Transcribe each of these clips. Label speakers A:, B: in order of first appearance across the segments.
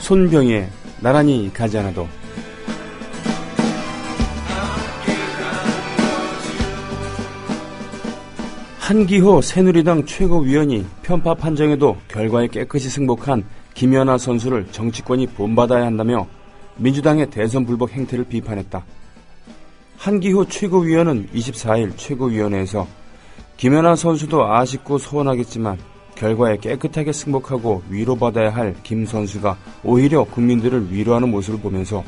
A: 손병희의 나란히 가지 않아도. 한기호 새누리당 최고위원이 편파 판정에도 결과에 깨끗이 승복한 김연아 선수를 정치권이 본받아야 한다며 민주당의 대선 불복 행태를 비판했다. 한기호 최고위원은 24일 최고위원회에서 김연아 선수도 아쉽고 서운하겠지만 결과에 깨끗하게 승복하고 위로받아야 할 김 선수가 오히려 국민들을 위로하는 모습을 보면서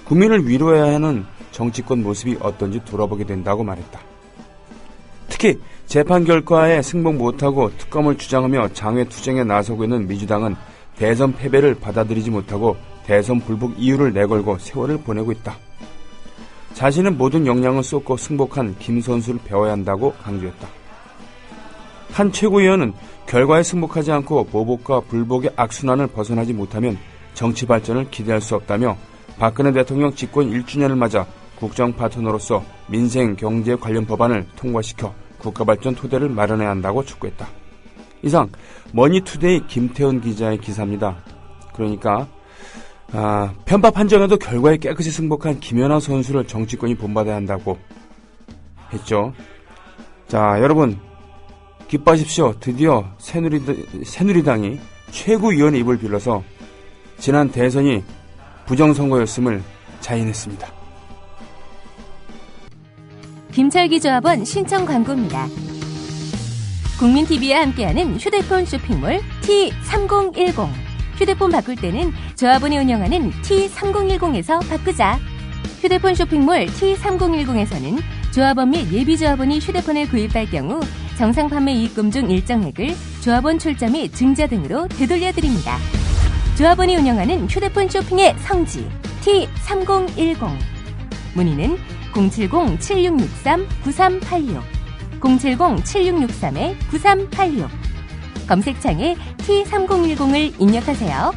A: 국민을 위로해야 하는 정치권 모습이 어떤지 돌아보게 된다고 말했다. 특히 재판 결과에 승복 못하고 특검을 주장하며 장외투쟁에 나서고 있는 민주당은 대선 패배를 받아들이지 못하고 대선 불복 이유를 내걸고 세월을 보내고 있다. 자신은 모든 역량을 쏟고 승복한 김 선수를 배워야 한다고 강조했다. 한 최고위원은 결과에 승복하지 않고 보복과 불복의 악순환을 벗어나지 못하면 정치 발전을 기대할 수 없다며 박근혜 대통령 집권 1주년을 맞아 국정 파트너로서 민생 경제 관련 법안을 통과시켜 국가발전 토대를 마련해야 한다고 촉구했다. 이상 머니투데이 김태훈 기자의 기사입니다. 그러니까 편파 판정에도 결과에 깨끗이 승복한 김연아 선수를 정치권이 본받아야 한다고 했죠. 자, 여러분 기뻐하십시오. 드디어 새누리당이 최고위원의 입을 빌려서 지난 대선이 부정선거였음을 자인했습니다.
B: 김철기 조합원 신청 광고입니다. 국민TV와 함께하는 휴대폰 쇼핑몰 T3010. 휴대폰 바꿀 때는 조합원이 운영하는 T3010에서 바꾸자. 휴대폰 쇼핑몰 T3010에서는 조합원 및 예비조합원이 휴대폰을 구입할 경우 정상 판매 이익금 중 일정액을 조합원 출자 및 증자 등으로 되돌려드립니다. 조합원이 운영하는 휴대폰 쇼핑의 성지 T3010. 문의는 070-7663-9386 070-7663-9386 검색창에 T3010을 입력하세요.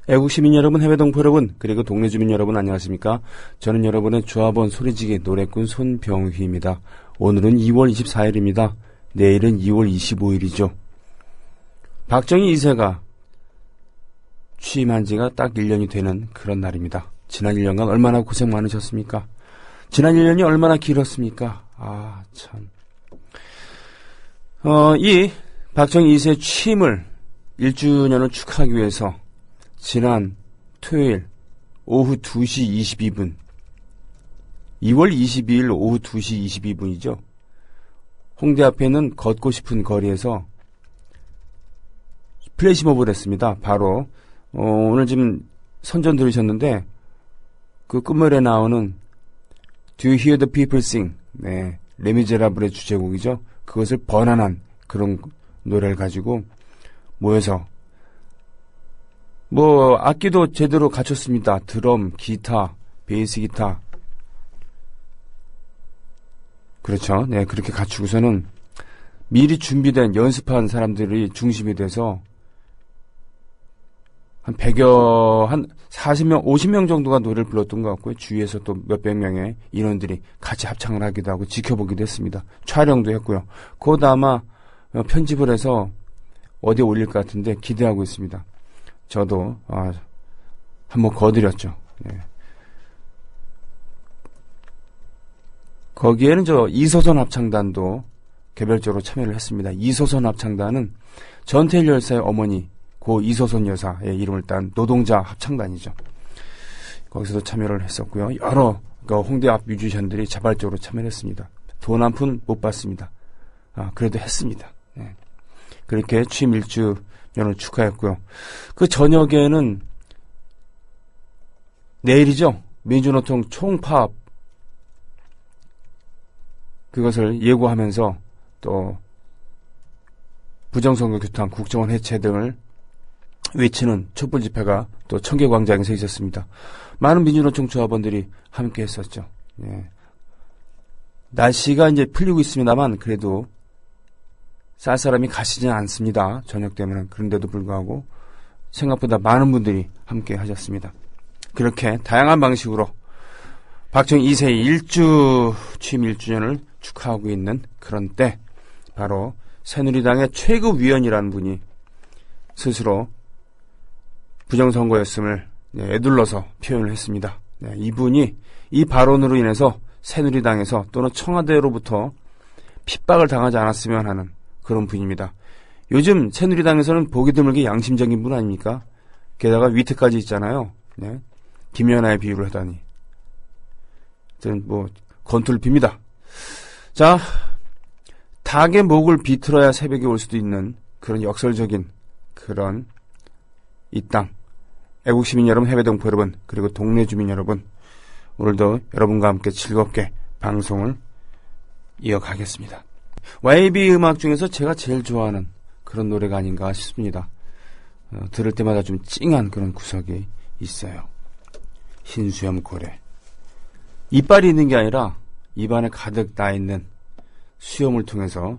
A: 애국시민 여러분, 해외동포 여러분, 그리고 동네 주민 여러분 안녕하십니까? 저는 여러분의 조합원 소리지기 노래꾼 손병휘입니다. 오늘은 2월 24일입니다. 내일은 2월 25일이죠. 박정희 2세가 취임한 지가 딱 1년이 되는 그런 날입니다. 지난 1년간 얼마나 고생 많으셨습니까? 지난 1년이 얼마나 길었습니까? 아, 참. 이 박정희 2세 취임을 1주년을 축하하기 위해서 지난 토요일 오후 2시 22분 2월 22일 오후 2시 22분이죠. 홍대 앞에 있는 걷고 싶은 거리에서 플래시몹을 했습니다. 바로 오늘 지금 선전 들으셨는데 그 끝물에 나오는 Do you hear the people sing? 네, 레미제라블의 주제곡이죠. 그것을 번안한 그런 노래를 가지고 모여서 악기도 제대로 갖췄습니다. 드럼, 기타, 베이스 기타. 그렇죠. 네, 그렇게 갖추고서는 미리 준비된 연습한 사람들이 중심이 돼서 한 40명, 50명 정도가 노래를 불렀던 것 같고요. 주위에서 또 몇백 명의 인원들이 같이 합창을 하기도 하고 지켜보기도 했습니다. 촬영도 했고요. 그것 아마 편집을 해서 어디에 올릴 것 같은데 기대하고 있습니다. 저도 한번 거드렸죠. 네. 거기에는 이소선 합창단도 개별적으로 참여를 했습니다. 이소선 합창단은 전태일 열사의 어머니 고 이소선 여사의 이름을 딴 노동자 합창단이죠. 거기서도 참여를 했었고요. 여러 홍대 앞 뮤지션들이 자발적으로 참여를 했습니다. 돈 한 푼 못 받습니다. 그래도 했습니다. 네. 그렇게 취임 1주년을 축하했고요. 그 저녁에는 내일이죠. 민주노총 총파업 그것을 예고하면서 또 부정선거 규탄, 국정원 해체 등을 외치는 촛불 집회가 또 청계광장에서 있었습니다. 많은 민주노총 조합원들이 함께 했었죠. 예. 날씨가 이제 풀리고 있습니다만 그래도 쌀쌀함이 가시지는 않습니다. 저녁 되면. 그런데도 불구하고 생각보다 많은 분들이 함께 하셨습니다. 그렇게 다양한 방식으로 박정희 2세의 취임 1주년을 축하하고 있는 그런 때 바로 새누리당의 최고위원이라는 분이 스스로 부정선거였음을 애둘러서 표현을 했습니다. 이분이 이 발언으로 인해서 새누리당에서 또는 청와대로부터 핍박을 당하지 않았으면 하는 그런 분입니다. 요즘 새누리당에서는 보기 드물게 양심적인 분 아닙니까? 게다가 위트까지 있잖아요. 김연아의 비유를 하다니. 저는 건투를 빕니다. 자, 닭의 목을 비틀어야 새벽이 올 수도 있는 그런 역설적인 그런 이 땅. 애국시민 여러분, 해외동포 여러분, 그리고 동네 주민 여러분, 오늘도 여러분과 함께 즐겁게 방송을 이어가겠습니다. YB 음악 중에서 제가 제일 좋아하는 그런 노래가 아닌가 싶습니다. 들을 때마다 좀 찡한 그런 구석이 있어요. 흰수염 고래. 이빨이 있는 게 아니라 입안에 가득 나 있는 수염을 통해서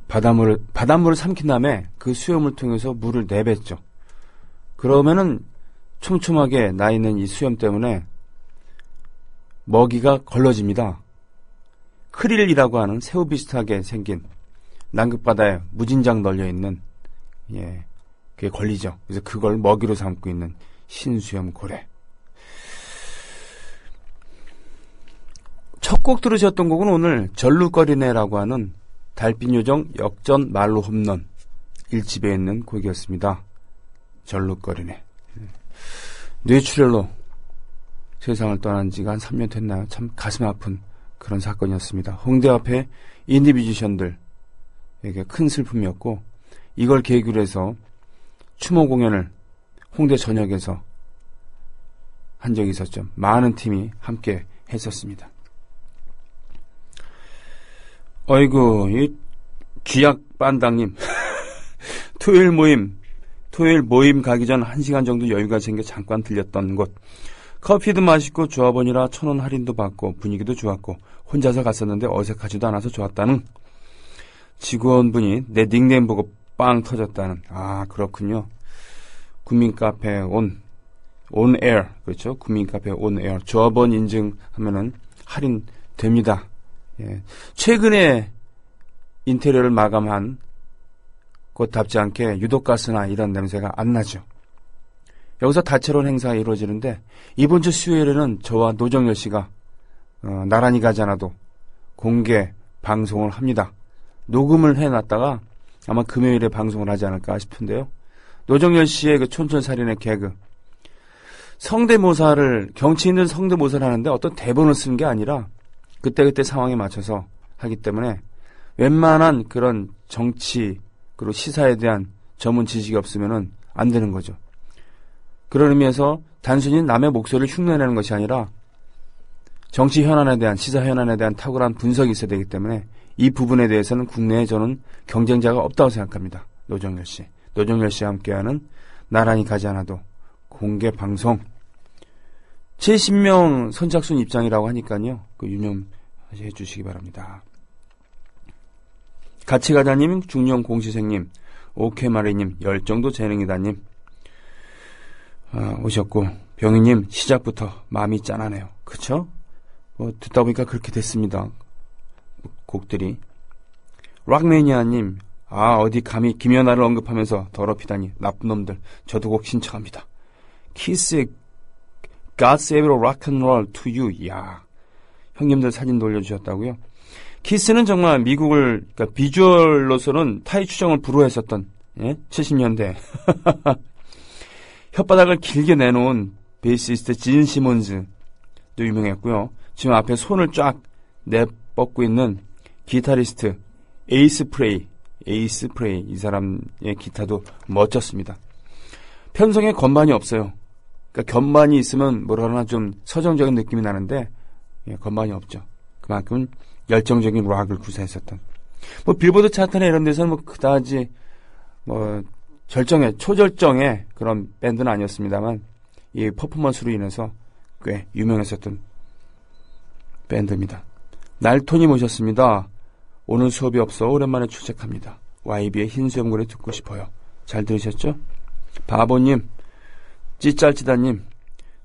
A: 바닷물을 삼킨 다음에 그 수염을 통해서 물을 내뱉죠. 그러면은 촘촘하게 나 있는 이 수염 때문에 먹이가 걸러집니다. 크릴이라고 하는 새우 비슷하게 생긴 남극바다에 무진장 널려있는 그게 걸리죠. 그래서 그걸 먹이로 삼고 있는 흰수염 고래. 첫 곡 들으셨던 곡은 오늘 절루거리네라고 하는 달빛요정 역전 말로 홈런 1집에 있는 곡이었습니다. 절루거리네. 뇌출혈로 세상을 떠난 지가 한 3년 됐나요? 참 가슴 아픈 그런 사건이었습니다. 홍대 앞에 인디 뮤지션들에게 큰 슬픔이었고, 이걸 계기로 해서 추모 공연을 홍대 전역에서 한 적이 있었죠. 많은 팀이 함께 했었습니다. 어이구, 이 쥐약 반당님. 토요일 모임 가기 전 1시간 정도 여유가 생겨 잠깐 들렸던 곳. 커피도 맛있고 조합원이라 1,000원 할인도 받고 분위기도 좋았고 혼자서 갔었는데 어색하지도 않아서 좋았다는 직원분이 내 닉네임 보고 빵 터졌다는. 아, 그렇군요. 국민카페 온에어. 그렇죠. 국민카페 온에어. 조합원 인증하면은 할인 됩니다. 예. 최근에 인테리어를 마감한 곳답지 않게 유독가스나 이런 냄새가 안 나죠. 여기서 다채로운 행사가 이루어지는데 이번 주 수요일에는 저와 노정열 씨가 나란히 가지 않아도 공개 방송을 합니다. 녹음을 해놨다가 아마 금요일에 방송을 하지 않을까 싶은데요. 노정열 씨의 그 촌철살인의 개그. 성대모사를, 정치인들 성대모사를 하는데 어떤 대본을 쓰는 게 아니라 그때그때 상황에 맞춰서 하기 때문에 웬만한 그런 정치 그리고 시사에 대한 전문 지식이 없으면은 안 되는 거죠. 그런 의미에서 단순히 남의 목소리를 흉내내는 것이 아니라 정치 현안에 대한, 시사 현안에 대한 탁월한 분석이 있어야 되기 때문에 이 부분에 대해서는 국내에 저는 경쟁자가 없다고 생각합니다. 노정열 씨. 노정열 씨와 함께하는 나란히 가지 않아도 공개 방송. 70명 선착순 입장이라고 하니까요. 그 유념해 주시기 바랍니다. 같이 가자님, 중년 공시생님, 오케마리님, 열정도 재능이다님 오셨고, 병희님 시작부터 마음이 짠하네요. 그쵸? 듣다 보니까 그렇게 됐습니다. 곡들이. 락매니아님, 어디 감히 김연아를 언급하면서 더럽히다니 나쁜 놈들. 저도 곡 신청합니다. 키스의 God Save the Rock and Roll to You. 이야, 형님들 사진도 올려주셨다고요? 키스는 정말 미국을, 그러니까 비주얼로서는 타이 추정을 불허했었던 70년대 혓바닥을 길게 내놓은 베이시스트 진 시몬즈도 유명했고요. 지금 앞에 손을 쫙 내뻗고 있는 기타리스트 에이스 프레이 이 사람의 기타도 멋졌습니다. 편성에 건반이 없어요. 그러니까 건반이 있으면 뭐라나 좀 서정적인 느낌이 나는데 건반이 없죠. 그만큼 열정적인 락을 구사했었던. 빌보드 차트나 이런 데서는 그다지 초절정의 그런 밴드는 아니었습니다만 이 퍼포먼스로 인해서 꽤 유명했었던 밴드입니다. 날톤이 모셨습니다. 오늘 수업이 없어 오랜만에 출첵합니다. YB의 흰수염고래 듣고 싶어요. 잘 들으셨죠? 바보님, 찌짤찌다님,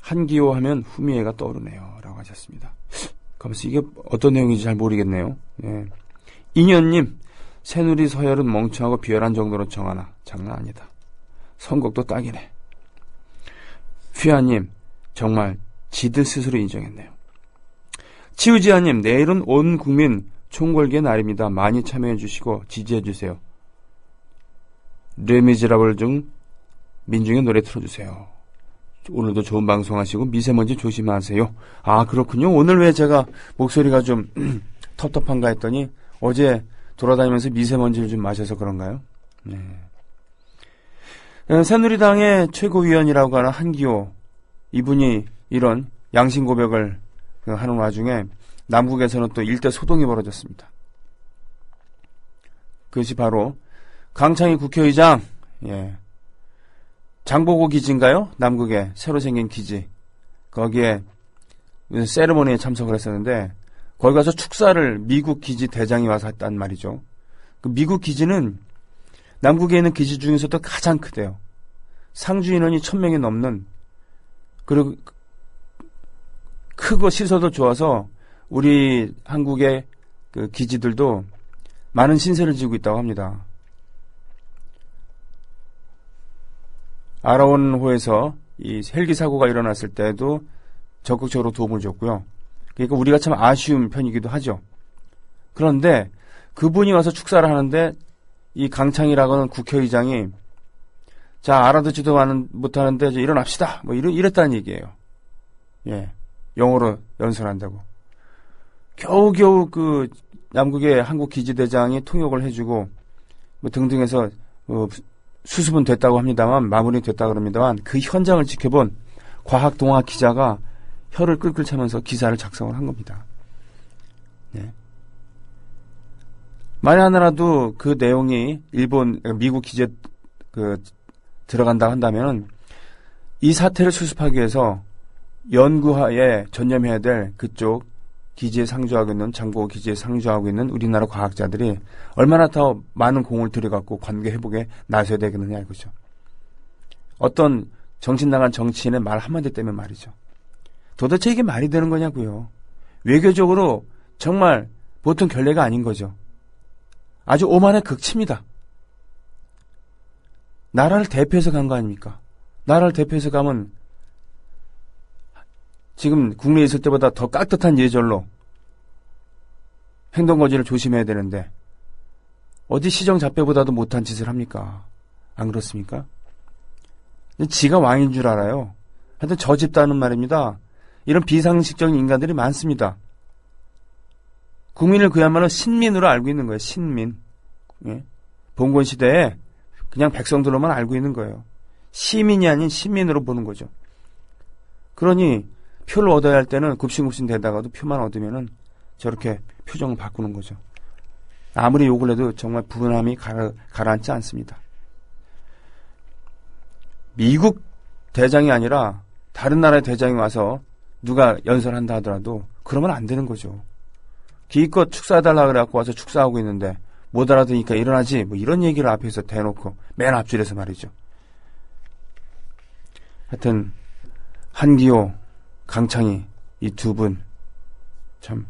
A: 한기호 하면 후미애가 떠오르네요. 라고 하셨습니다. 그러면서 이게 어떤 내용인지 잘 모르겠네요. 예. 인현님, 새누리 서열은 멍청하고 비열한 정도로 정하나 장난 아니다. 선곡도 딱이네. 휘하님, 정말 지들 스스로 인정했네요. 치우지아님, 내일은 온 국민 총궐기의 날입니다. 많이 참여해주시고 지지해주세요. 레미제라블 중 민중의 노래 틀어주세요. 오늘도 좋은 방송하시고 미세먼지 조심하세요. 아, 그렇군요. 오늘 왜 제가 목소리가 좀 텁텁한가 했더니 어제 돌아다니면서 미세먼지를 좀 마셔서 그런가요? 네. 새누리당의 최고위원이라고 하는 한기호, 이분이 이런 양심 고백을 하는 와중에 남국에서는 또 일대 소동이 벌어졌습니다. 그것이 바로 강창희 국회의장, 장보고 기지인가요? 남국에 새로 생긴 기지. 거기에 세레모니에 참석을 했었는데 거기 가서 축사를 미국 기지 대장이 와서 했단 말이죠. 그 미국 기지는 남국에 있는 기지 중에서도 가장 크대요. 상주 인원이 1000명이 넘는, 그리고 크고 시설도 좋아서 우리 한국의 그 기지들도 많은 신세를 지고 있다고 합니다. 아라원호에서 이 헬기 사고가 일어났을 때도 적극적으로 도움을 줬고요. 그러니까 우리가 참 아쉬운 편이기도 하죠. 그런데 그분이 와서 축사를 하는데 이 강창이라고 하는 국회의장이 자, 알아듣지도 못하는데 이제 일어납시다. 뭐 이랬다는 얘기예요. 영어로 연설한다고. 겨우겨우 그 남국의 한국 기지대장이 통역을 해주고 뭐 등등해서 수습은 됐다고 합니다만, 마무리됐다고 그럽니다만, 그 현장을 지켜본 과학동화 기자가 혀를 끌끌 차면서 기사를 작성을 한 겁니다. 만에 하나라도 그 내용이 미국 기지에 들어간다 한다면은 이 사태를 수습하기 위해서 연구하에 전념해야 될 그쪽 기지에 상주하고 있는, 장보고 기지에 상주하고 있는 우리나라 과학자들이 얼마나 더 많은 공을 들여갖고 관계 회복에 나서야 되겠느냐 이거죠. 어떤 정신 나간 정치인의 말 한마디 때문에 말이죠. 도대체 이게 말이 되는 거냐고요. 외교적으로 정말 보통 결례가 아닌 거죠. 아주 오만의 극치입니다. 나라를 대표해서 간 거 아닙니까? 나라를 대표해서 가면 지금 국내에 있을 때보다 더 깍듯한 예절로 행동거지를 조심해야 되는데 어디 시정잡배보다도 못한 짓을 합니까? 안 그렇습니까? 지가 왕인 줄 알아요. 하여튼 저 집단은 말입니다. 이런 비상식적인 인간들이 많습니다. 국민을 그야말로 신민으로 알고 있는 거예요. 신민. 봉건 시대에 그냥 백성들로만 알고 있는 거예요. 시민이 아닌 신민으로 보는 거죠. 그러니 표를 얻어야 할 때는 굽신굽신 되다가도 표만 얻으면은 저렇게 표정을 바꾸는 거죠. 아무리 욕을 해도 정말 분함이 가라앉지 않습니다. 미국 대장이 아니라 다른 나라의 대장이 와서 누가 연설한다 하더라도 그러면 안 되는 거죠. 기껏 축사해달라 그래갖고 와서 축사하고 있는데 못 알아듣니까 일어나지, 뭐 이런 얘기를 앞에서 대놓고 맨 앞줄에서 말이죠. 하여튼 한기호, 강창희 이 두 분 참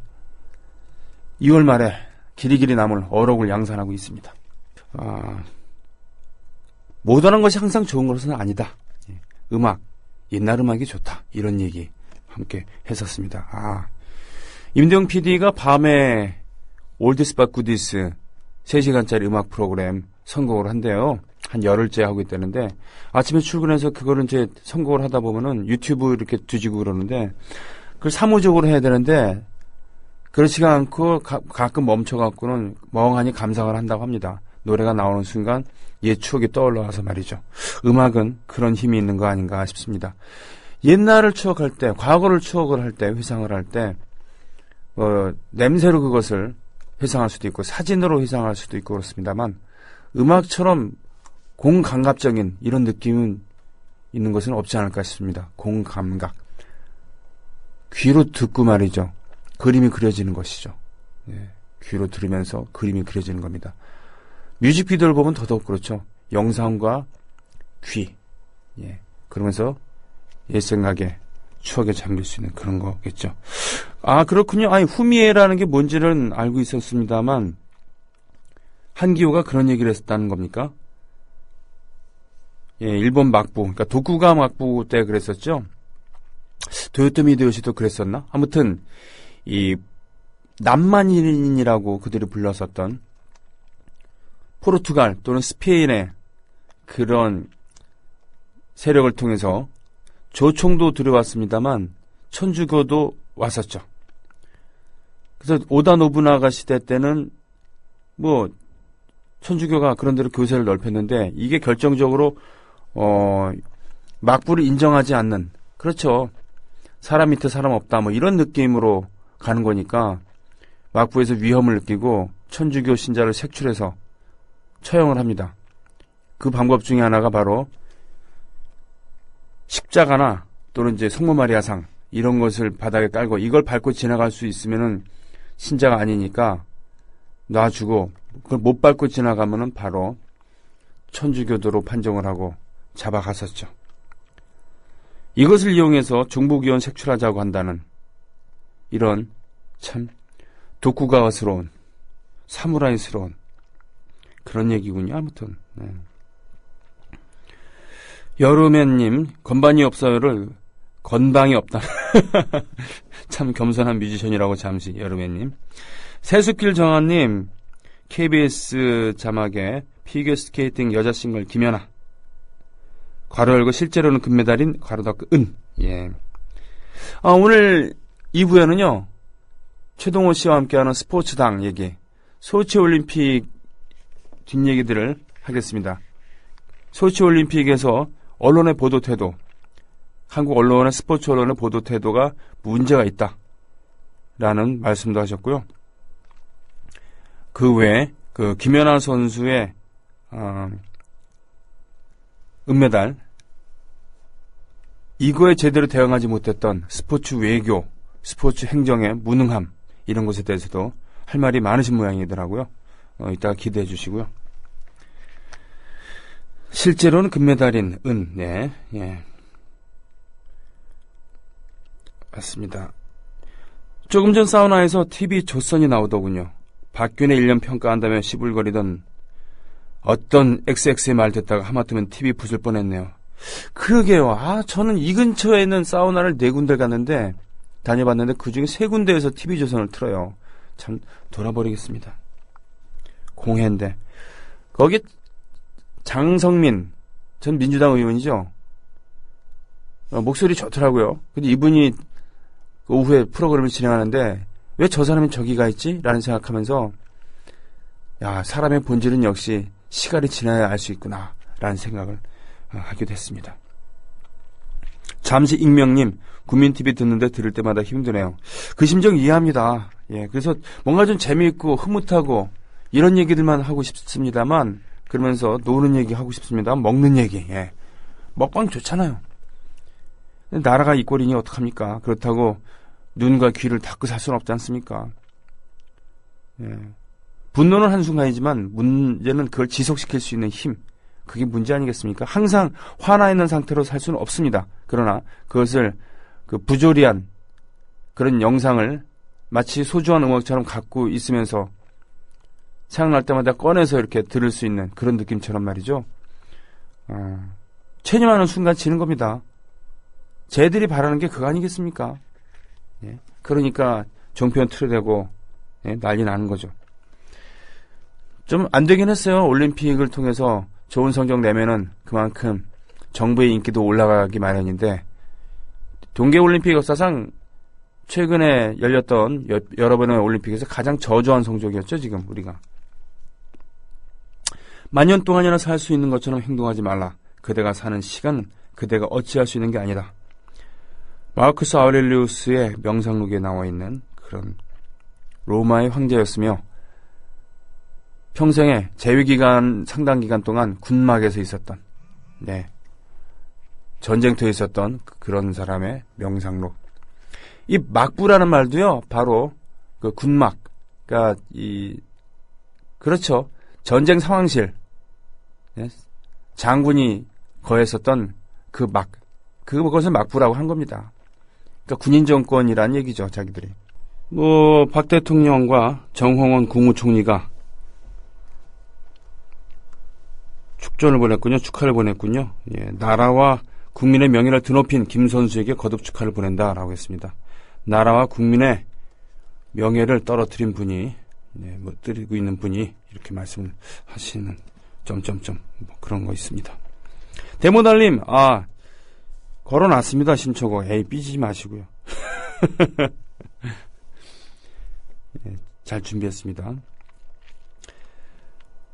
A: 2월 말에 길이길이 남을 어록을 양산하고 있습니다. 모던한 것이 항상 좋은 것은 아니다. 음악, 옛날 음악이 좋다. 이런 얘기 함께 했었습니다. 임대용 PD가 밤에 올디스 바 굿디스 3시간짜리 음악 프로그램 선곡을 한대요. 한 열흘째 하고 있다는데 아침에 출근해서 그거를 이제 선곡을 하다 보면은 유튜브 이렇게 뒤지고 그러는데 그걸 사무적으로 해야 되는데 그렇지가 않고 가끔 멈춰갖고는 멍하니 감상을 한다고 합니다. 노래가 나오는 순간 옛 추억이 떠올라와서 말이죠. 음악은 그런 힘이 있는 거 아닌가 싶습니다. 옛날을 추억할 때, 과거를 추억을 할 때, 회상을 할 때 냄새로 그것을 회상할 수도 있고 사진으로 회상할 수도 있고 그렇습니다만 음악처럼 공감각적인 이런 느낌은 있는 것은 없지 않을까 싶습니다. 공감각. 귀로 듣고 말이죠. 그림이 그려지는 것이죠. 귀로 들으면서 그림이 그려지는 겁니다. 뮤직비디오를 보면 더더욱 그렇죠. 영상과 귀. 그러면서 옛 생각에 추억에 잠길 수 있는 그런 거겠죠. 그렇군요. 후미에라는 게 뭔지는 알고 있었습니다만 한기호가 그런 얘기를 했었다는 겁니까? 예, 일본 막부, 그러니까 도쿠가 막부 때 그랬었죠. 도요토미 히데요시도 그랬었나? 아무튼 이 남만인이라고 그들이 불렀었던 포르투갈 또는 스페인의 그런 세력을 통해서 조총도 들여왔습니다만 천주교도 왔었죠. 그래서 오다 노부나가 시대 때는 뭐 천주교가 그런 데로 교세를 넓혔는데 이게 결정적으로 막부를 인정하지 않는, 그렇죠. 사람 밑에 사람 없다 뭐 이런 느낌으로 가는 거니까 막부에서 위험을 느끼고 천주교 신자를 색출해서 처형을 합니다. 그 방법 중에 하나가 바로 십자가나 또는 이제 성모 마리아상 이런 것을 바닥에 깔고 이걸 밟고 지나갈 수 있으면은 신자가 아니니까 놔주고, 그걸 못 밟고 지나가면은 바로 천주교도로 판정을 하고 잡아갔었죠. 이것을 이용해서 중복이원 색출하자고 한다는 이런 참 도쿠가와스러운 사무라이스러운 그런 얘기군요. 아무튼 네. 여름에님 건반이 없어요를 건방이 없다. 참 겸손한 뮤지션이라고 잠시 여름에님. 세수길 정한님 KBS 자막에 피겨스케이팅 여자 싱글 김연아 괄호 열고 실제로는 금메달인 괄호 닫고 은. 예. 오늘 2부에는요 최동호 씨와 함께하는 스포츠당 얘기, 소치올림픽 뒷얘기들을 하겠습니다. 소치올림픽에서 언론의 보도 태도, 한국 언론의 스포츠 언론의 보도 태도가 문제가 있다라는 말씀도 하셨고요. 그 외에 그 김연아 선수의 은메달, 이거에 제대로 대응하지 못했던 스포츠 외교, 스포츠 행정의 무능함, 이런 것에 대해서도 할 말이 많으신 모양이더라고요. 이따가 기대해 주시고요. 실제로는 금메달인 은, 네, 예. 맞습니다. 조금 전 사우나에서 TV 조선이 나오더군요. 박균의 1년 평가한다며 시불거리던 어떤 XX의 말 듣다가 하마터면 TV 부술 뻔했네요. 그러게요. 저는 이 근처에 있는 사우나를 4군데 갔는데, 다녀봤는데 그 중에 3군데에서 TV 조선을 틀어요. 참 돌아버리겠습니다. 공회인데. 거기 장성민 전 민주당 의원이죠. 목소리 좋더라고요. 근데 이분이 오후에 프로그램을 진행하는데 왜 저 사람이 저기 가 있지? 라는 생각하면서 야, 사람의 본질은 역시 시간이 지나야 알 수 있구나 라는 생각을 하게 됐습니다. 잠시 익명님, 국민TV 듣는데 들을 때마다 힘드네요. 그 심정 이해합니다. 예, 그래서 뭔가 좀 재미있고 흐뭇하고 이런 얘기들만 하고 싶습니다만, 그러면서 노는 얘기 하고 싶습니다. 먹는 얘기. 예. 먹방 좋잖아요. 나라가 이 꼴이니 어떡합니까? 그렇다고 눈과 귀를 닫고 살 수는 없지 않습니까? 예. 분노는 한순간이지만 문제는 그걸 지속시킬 수 있는 힘. 그게 문제 아니겠습니까? 항상 화나 있는 상태로 살 수는 없습니다. 그러나 그것을 그 부조리한 그런 영상을 마치 소중한 음악처럼 갖고 있으면서 생각날 때마다 꺼내서 이렇게 들을 수 있는 그런 느낌처럼 말이죠. 체념하는 순간 지는 겁니다. 쟤들이 바라는 게 그거 아니겠습니까? 예. 그러니까 종편 틀어대고 예, 난리 나는 거죠. 좀 안 되긴 했어요. 올림픽을 통해서 좋은 성적 내면은 그만큼 정부의 인기도 올라가기 마련인데, 동계올림픽 역사상 최근에 열렸던 여러 번의 올림픽에서 가장 저조한 성적이었죠. 지금 우리가 만년 동안이나 살 수 있는 것처럼 행동하지 말라. 그대가 사는 시간은 그대가 어찌할 수 있는 게 아니다. 마르쿠스 아우렐리우스의 명상록에 나와 있는 그런 로마의 황제였으며 평생에 재위기간 상당 기간 동안 군막에서 있었던, 네, 전쟁터에 있었던 그런 사람의 명상록. 이 막부라는 말도요, 바로 그 군막, 그러니까 그렇죠, 전쟁 상황실, 네? 장군이 거했었던 그 그것을 막부라고 한 겁니다. 그러니까 군인 정권이란 얘기죠, 자기들이. 박 대통령과 정홍원 국무총리가 축전을 보냈군요. 축하를 보냈군요. 예, 나라와 국민의 명예를 드높인 김 선수에게 거듭 축하를 보낸다라고 했습니다. 나라와 국민의 명예를 떨어뜨린 분이, 예, 뭐 떨어뜨리고 있는 분이 이렇게 말씀을 하시는 점점점 뭐 그런 거 있습니다. 데모달님, 걸어놨습니다. 신청곡. 삐지지 마시고요. 예, 잘 준비했습니다.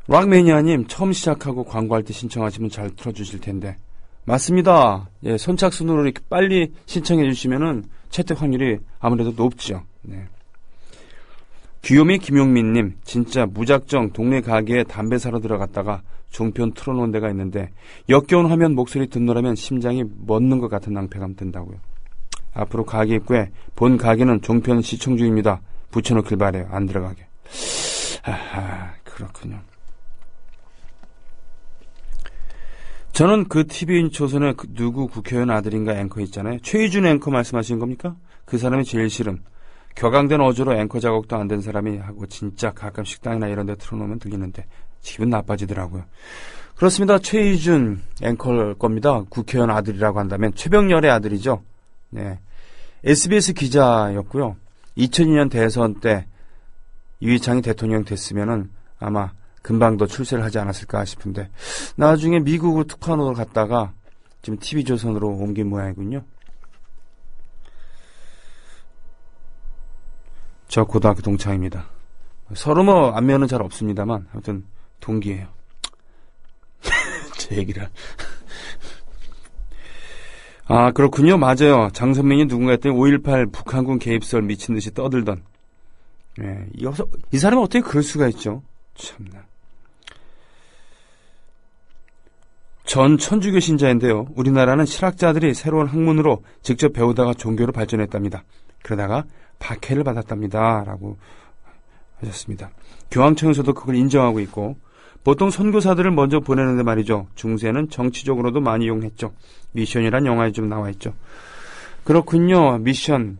A: 락매니아님, 처음 시작하고 광고할 때 신청하시면 잘 틀어주실 텐데. 맞습니다. 예, 선착순으로 이렇게 빨리 신청해 주시면은 채택 확률이 아무래도 높죠. 네. 귀요미 김용민님, 진짜 무작정 동네 가게에 담배 사러 들어갔다가 종편 틀어놓은 데가 있는데 역겨운 화면 목소리 듣노라면 심장이 멎는 것 같은 낭패감 든다고요. 앞으로 가게 입구에 본 가게는 종편 시청 중입니다. 붙여놓길 바래요. 안 들어가게. 그렇군요. 저는 그 TVN 조선의 누구 국회의원 아들인가 앵커 있잖아요. 최희준 앵커 말씀하시는 겁니까? 그 사람이 제일 싫음. 격앙된 어조로 앵커 작업도 안 된 사람이 하고 진짜 가끔 식당이나 이런 데 틀어놓으면 들리는데 기분 나빠지더라고요. 그렇습니다. 최희준 앵커일 겁니다. 국회의원 아들이라고 한다면 최병렬의 아들이죠. 네. SBS 기자였고요. 2002년 대선 때 유이창이 대통령 됐으면은 아마 금방 더 출세를 하지 않았을까 싶은데 나중에 미국으로 특파원으로 갔다가 지금 TV조선으로 옮긴 모양이군요. 저 고등학교 동창입니다. 서로 뭐 안면은 잘 없습니다만 아무튼 동기예요. 제 얘기를. 그렇군요. 맞아요. 장선민이 누군가 했더니 5.18 북한군 개입설 미친 듯이 떠들던. 예, 이 사람은 어떻게 그럴 수가 있죠? 참나. 전 천주교 신자인데요. 우리나라는 실학자들이 새로운 학문으로 직접 배우다가 종교로 발전했답니다. 그러다가 박해를 받았답니다. 라고 하셨습니다. 교황청에서도 그걸 인정하고 있고 보통 선교사들을 먼저 보내는데 말이죠. 중세는 정치적으로도 많이 이용했죠. 미션이란 영화에 좀 나와 있죠. 그렇군요. 미션.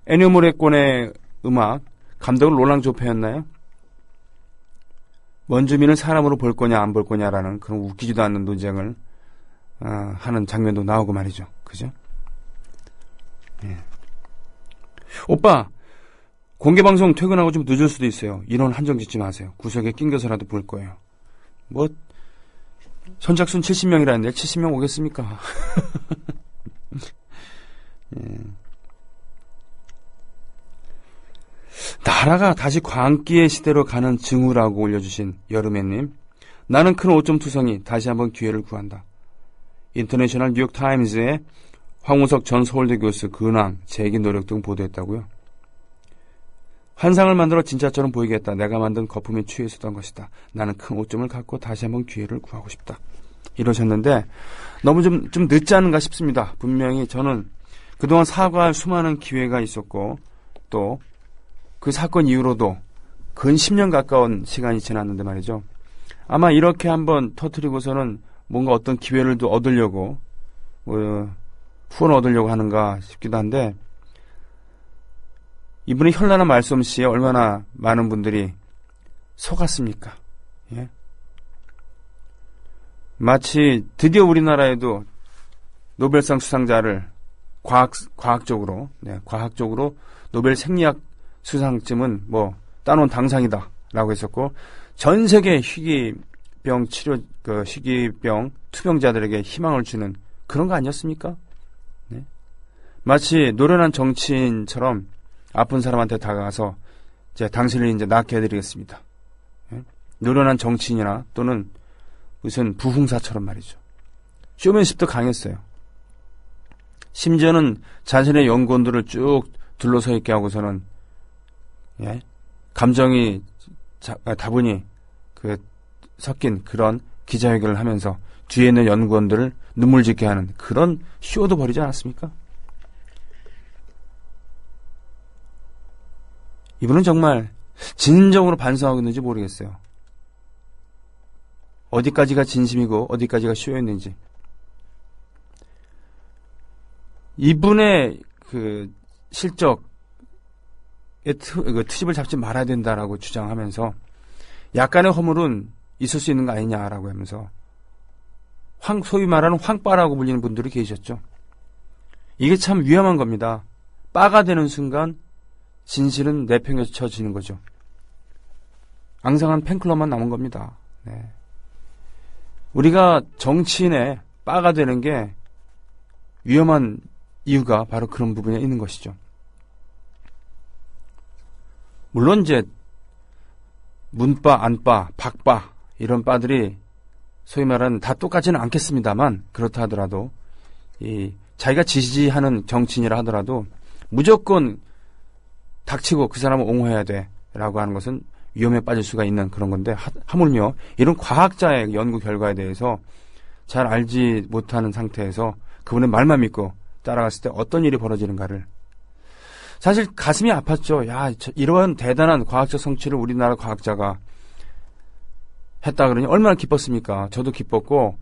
A: 에니오 모레콘의 음악. 감독은 롤랑 조페였나요? 원주민을 사람으로 볼 거냐 안 볼 거냐라는 그런 웃기지도 않는 논쟁을 하는 장면도 나오고 말이죠. 그죠? 예. 오빠 공개방송 퇴근하고 좀 늦을 수도 있어요. 인원 한정 짓지 마세요. 구석에 낑겨서라도 볼 거예요. 뭐 선착순 70명이라는데 70명 오겠습니까? 예. 나라가 다시 광기의 시대로 가는 징후라고 올려주신 여름애님. 나는 큰 오점 투성이 다시 한번 기회를 구한다. 인터내셔널 뉴욕타임즈에 황우석 전 서울대 교수 근황, 재기 노력 등 보도했다고요. 환상을 만들어 진짜처럼 보이겠다. 내가 만든 거품에 취해 있었던 것이다. 나는 큰 오점을 갖고 다시 한번 기회를 구하고 싶다. 이러셨는데 너무 좀 늦지 않은가 싶습니다. 분명히 저는 그동안 사과할 수많은 기회가 있었고 또 그 사건 이후로도 근 10년 가까운 시간이 지났는데 말이죠. 아마 이렇게 한번 터뜨리고서는 뭔가 어떤 기회를 또 얻으려고 후원을 얻으려고 하는가 싶기도 한데 이분의 현란한 말솜씨에 얼마나 많은 분들이 속았습니까? 예? 마치 드디어 우리나라에도 노벨상 수상자를 과학적으로 노벨 생리학 수상쯤은 뭐 따놓은 당상이다라고 했었고 전 세계 희귀병 희귀병 투병자들에게 희망을 주는 그런 거 아니었습니까? 네? 마치 노련한 정치인처럼 아픈 사람한테 다가가서 당신을 이제 낫게 해드리겠습니다. 네? 노련한 정치인이나 또는 무슨 부흥사처럼 말이죠. 쇼맨십도 강했어요. 심지어는 자신의 연구원들을 쭉 둘러서 있게 하고서는 감정이 다분히 섞인 그런 기자회견을 하면서 뒤에 있는 연구원들을 눈물 짓게 하는 그런 쇼도 벌이지 않았습니까? 이분은 정말 진정으로 반성하고 있는지 모르겠어요. 어디까지가 진심이고 어디까지가 쇼였는지. 이분의 그 실적의 트집을 잡지 말아야 된다라고 주장하면서 약간의 허물은 있을 수 있는 거 아니냐라고 하면서 소위 말하는 황빠라고 불리는 분들이 계셨죠. 이게 참 위험한 겁니다. 빠가 되는 순간 진실은 내팽개쳐지는 거죠. 앙상한 팬클럽만 남은 겁니다. 네. 우리가 정치인의 빠가 되는 게 위험한 이유가 바로 그런 부분에 있는 것이죠. 물론 이제 문빠, 안빠, 박빠 이런 빠들이 소위 말하는 다 똑같지는 않겠습니다만 그렇다 하더라도 자기가 지지하는 정치인이라 하더라도 무조건 닥치고 그 사람을 옹호해야 돼라고 하는 것은 위험에 빠질 수가 있는 그런 건데 하물며 이런 과학자의 연구 결과에 대해서 잘 알지 못하는 상태에서 그분의 말만 믿고 따라갔을 때 어떤 일이 벌어지는가를 사실 가슴이 아팠죠. 야, 이러한 대단한 과학적 성취를 우리나라 과학자가 했다 그러니 얼마나 기뻤습니까? 저도 기뻤고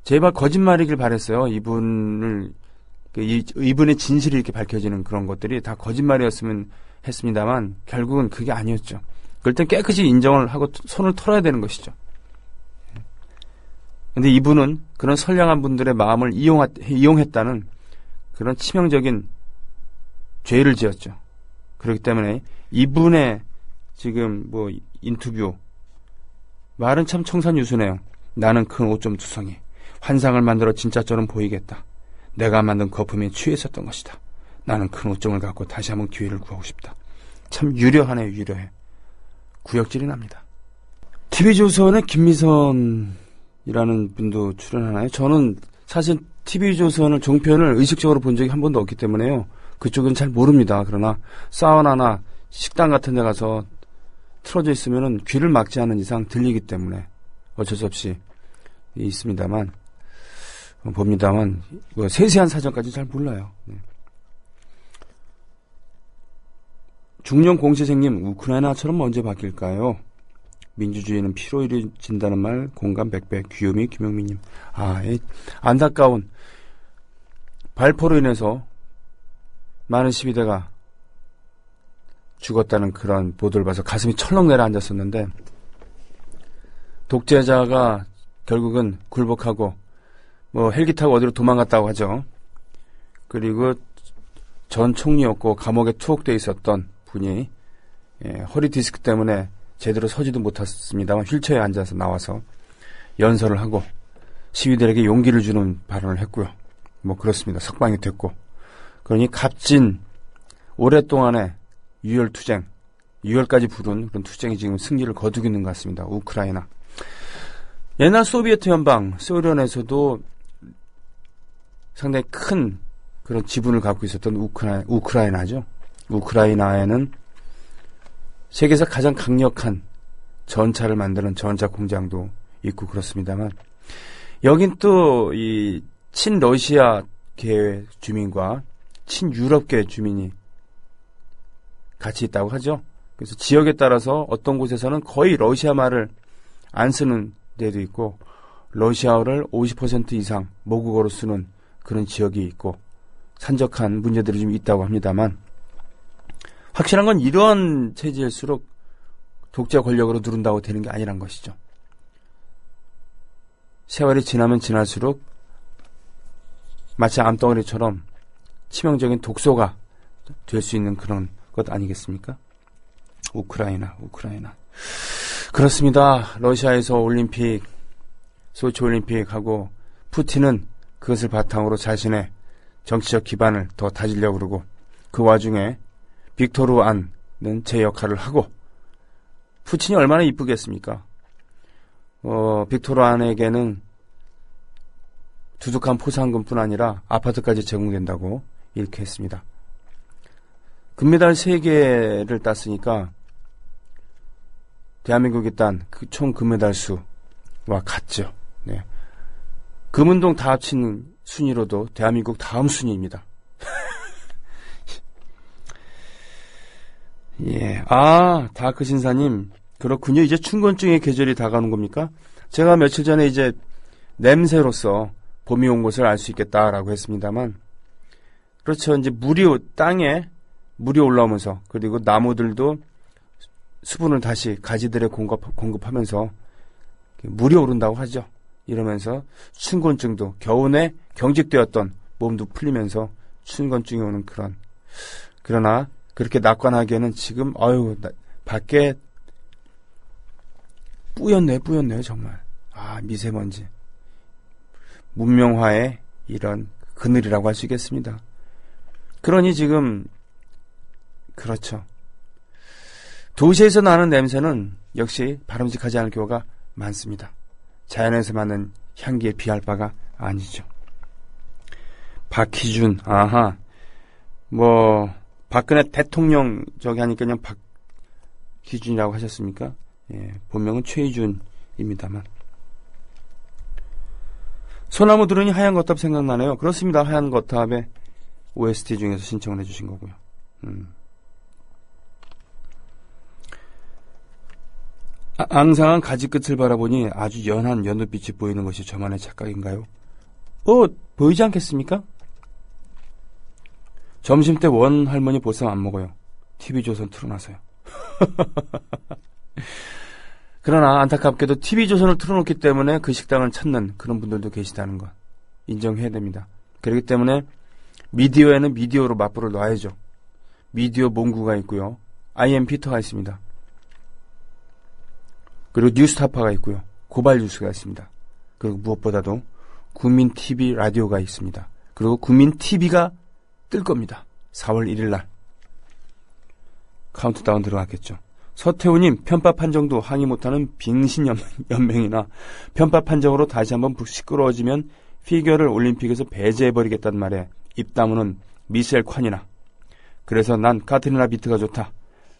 A: 제발 거짓말이길 바랬어요. 이분의 진실이 이렇게 밝혀지는 그런 것들이 다 거짓말이었으면 했습니다만 결국은 그게 아니었죠. 그럴 땐 깨끗이 인정을 하고 손을 털어야 되는 것이죠. 근데 이분은 그런 선량한 분들의 마음을 이용했다는 그런 치명적인 죄를 지었죠. 그렇기 때문에 이분의 지금 인터뷰 말은 참 청산유수네요. 나는 큰 오점 투성이 환상을 만들어 진짜처럼 보이겠다. 내가 만든 거품에 취했었던 것이다. 나는 큰 오점을 갖고 다시 한번 기회를 구하고 싶다. 참 유려하네요. 유려해. 구역질이 납니다. TV조선의 김미선이라는 분도 출연하나요? 저는 사실 TV조선을 종편을 의식적으로 본 적이 한 번도 없기 때문에요. 그쪽은 잘 모릅니다. 그러나 사우나나 식당 같은 데 가서 틀어져 있으면은 귀를 막지 않는 이상 들리기 때문에 어쩔 수 없이 있습니다만 봅니다만 세세한 사정까지 잘 몰라요. 네. 중년 공시생님 우크라이나처럼 언제 바뀔까요? 민주주의는 피로 이루어진다는 말 공감 100배 귀요미 김용민님. 안타까운 발포로 인해서 많은 시위대가 죽었다는 그런 보도를 봐서 가슴이 철렁 내려앉았었는데 독재자가 결국은 굴복하고 헬기 타고 어디로 도망갔다고 하죠. 그리고 전 총리였고 감옥에 투옥돼 있었던 분이 허리 디스크 때문에 제대로 서지도 못했습니다만 휠체어에 앉아서 나와서 연설을 하고 시위대에게 용기를 주는 발언을 했고요. 그렇습니다. 석방이 됐고 그러니 값진 오랫동안의 유혈투쟁, 유혈까지 부른 그런 투쟁이 지금 승리를 거두고 있는 것 같습니다. 우크라이나. 옛날 소비에트 연방, 소련에서도 상당히 큰 그런 지분을 갖고 있었던 우크라이나죠. 우크라이나에는 세계에서 가장 강력한 전차를 만드는 전차 공장도 있고 그렇습니다만 여긴 또 이 친러시아계 주민과 친유럽계 주민이 같이 있다고 하죠. 그래서 지역에 따라서 어떤 곳에서는 거의 러시아 말을 안 쓰는 데도 있고 러시아어를 50% 이상 모국어로 쓰는 그런 지역이 있고 산적한 문제들이 좀 있다고 합니다만 확실한 건 이러한 체제일수록 독재 권력으로 누른다고 되는 게 아니란 것이죠. 세월이 지나면 지날수록 마치 암덩어리처럼 치명적인 독소가 될 수 있는 그런 것 아니겠습니까? 우크라이나. 그렇습니다. 러시아에서 올림픽, 소치 올림픽하고 푸틴은 그것을 바탕으로 자신의 정치적 기반을 더 다지려고 그러고 그 와중에 빅토르 안은 제 역할을 하고 푸틴이 얼마나 이쁘겠습니까? 빅토르 안에게는 두둑한 포상금뿐 아니라 아파트까지 제공된다고 이렇게 했습니다. 금메달 3개를 땄으니까 대한민국이 딴 그 총 금메달 수와 같죠. 네. 금은동 다 합친 순위로도 대한민국 다음 순위입니다. 예. 다크 신사님. 그렇군요. 이제 춘곤증의 계절이 다가오는 겁니까? 제가 며칠 전에 이제 냄새로서 봄이 온 것을 알 수 있겠다라고 했습니다만, 그렇죠. 이제 땅에 물이 올라오면서, 그리고 나무들도 수분을 다시 가지들에 공급하면서 물이 오른다고 하죠. 이러면서 춘곤증도 겨우내 경직되었던 몸도 풀리면서 춘곤증이 오는 그러나 그렇게 낙관하기에는 지금 밖에 뿌였네요 정말. 미세먼지 문명화의 이런 그늘이라고 할 수 있겠습니다. 그러니 지금 그렇죠. 도시에서 나는 냄새는 역시 바람직하지 않을 경우가 많습니다. 자연에서 맡는 향기에 비할 바가 아니죠. 박희준, 박근혜 대통령 하니까 그냥 박희준이라고 하셨습니까? 예, 본명은 최희준입니다만. 소나무 들으니 하얀 거탑 생각나네요. 그렇습니다. 하얀 거탑의 OST 중에서 신청을 해주신 거고요. 앙상한 가지 끝을 바라보니 아주 연한 연두빛이 보이는 것이 저만의 착각인가요? 보이지 않겠습니까? 점심때 원 할머니 보쌈 안 먹어요. TV조선 틀어놔서요. 그러나 안타깝게도 TV조선을 틀어놓기 때문에 그 식당을 찾는 그런 분들도 계시다는 것 인정해야 됩니다. 그렇기 때문에 미디어에는 미디어로 맞불을 놔야죠. 미디어 몽구가 있고요. IM 피터가 있습니다. 그리고 뉴스타파가 있고요. 고발뉴스가 있습니다. 그리고 무엇보다도 국민TV 라디오가 있습니다. 그리고 국민TV가 뜰 겁니다. 4월 1일 날. 카운트다운 들어갔겠죠. 서태우님, 편파 판정도 항의 못하는 빙신연맹이나 편파 판정으로 다시 한번 시끄러워지면 피겨를 올림픽에서 배제해버리겠다는 말에 입 다무는 미셸 콴이나. 그래서 난 카트리나 비트가 좋다.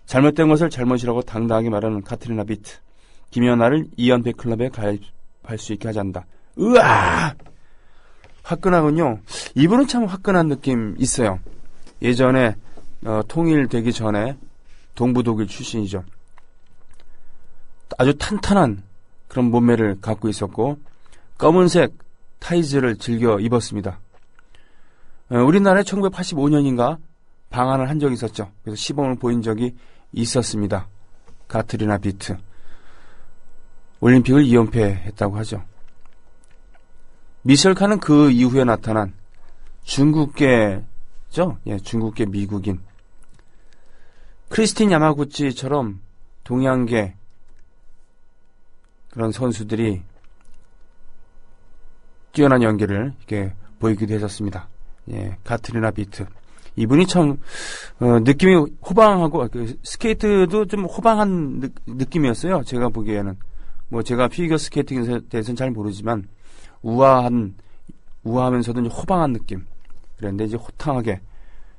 A: 잘못된 것을 잘못이라고 당당하게 말하는 카트리나 비트. 김연아를 이연패 클럽에 가입할 수 있게 하잔다. 으아! 화끈하군요. 이분은 참 화끈한 느낌 있어요. 예전에 통일되기 전에 동부독일 출신이죠. 아주 탄탄한 그런 몸매를 갖고 있었고 검은색 타이즈를 즐겨 입었습니다. 우리나라에 1985년인가 방한을 한 적이 있었죠. 그래서 시범을 보인 적이 있었습니다. 카트리나 비트. 올림픽을 2연패했다고 하죠. 미셸 칸은 그 이후에 나타난 중국계죠? 예, 중국계 미국인. 크리스틴 야마구치처럼 동양계 그런 선수들이 뛰어난 연기를 이렇게 보이기도 했었습니다. 예, 카트리나 비트. 이분이 참 느낌이 호방하고 스케이트도 좀 호방한 느낌이었어요. 제가 보기에는 제가 피겨 스케이팅에 대해서는 잘 모르지만 우아하면서도 이제 호방한 느낌. 그런데 이제 호탕하게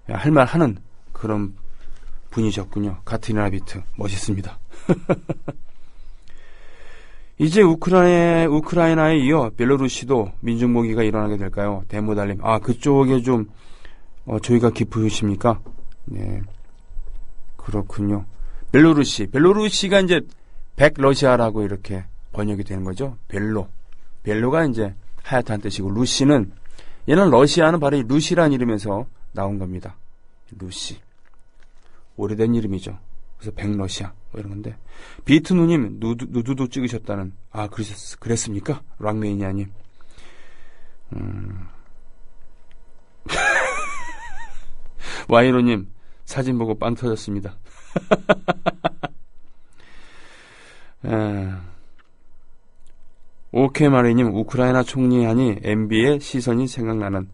A: 할 말 하는 그런 분이셨군요. 카트리나 비트 멋있습니다. 이제 우크라이나에 이어 벨로루시도 민중모기가 일어나게 될까요? 대모달림. 그쪽에 좀 조의가 깊으십니까? 네, 그렇군요. 벨로루시가 이제 백러시아라고 이렇게 번역이 되는 거죠. 벨로가 이제 하얗다는 뜻이고 루시는 얘는 러시아는 바로 이 루시라는 이름에서 나온 겁니다. 루시. 오래된 이름이죠. 그래서 백러시아 이런 건데 비트 누님 누드도 찍으셨다는 그랬습니까? 락메이니아님. 와이로님 사진 보고 빵 터졌습니다. 오케마리님 우크라이나 총리 하니 MB의 시선이 생각나는.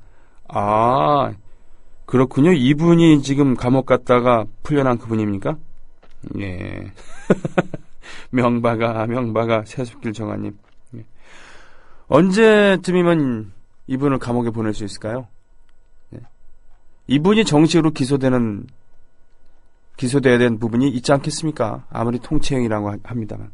A: 그렇군요. 이분이 지금 감옥 갔다가 풀려난 그분입니까? 예. 명바가 세숫길 정아님. 예. 언제쯤이면 이분을 감옥에 보낼 수 있을까요? 예. 이분이 정식으로 기소돼야 되는 부분이 있지 않겠습니까? 아무리 통치행위라고 합니다만.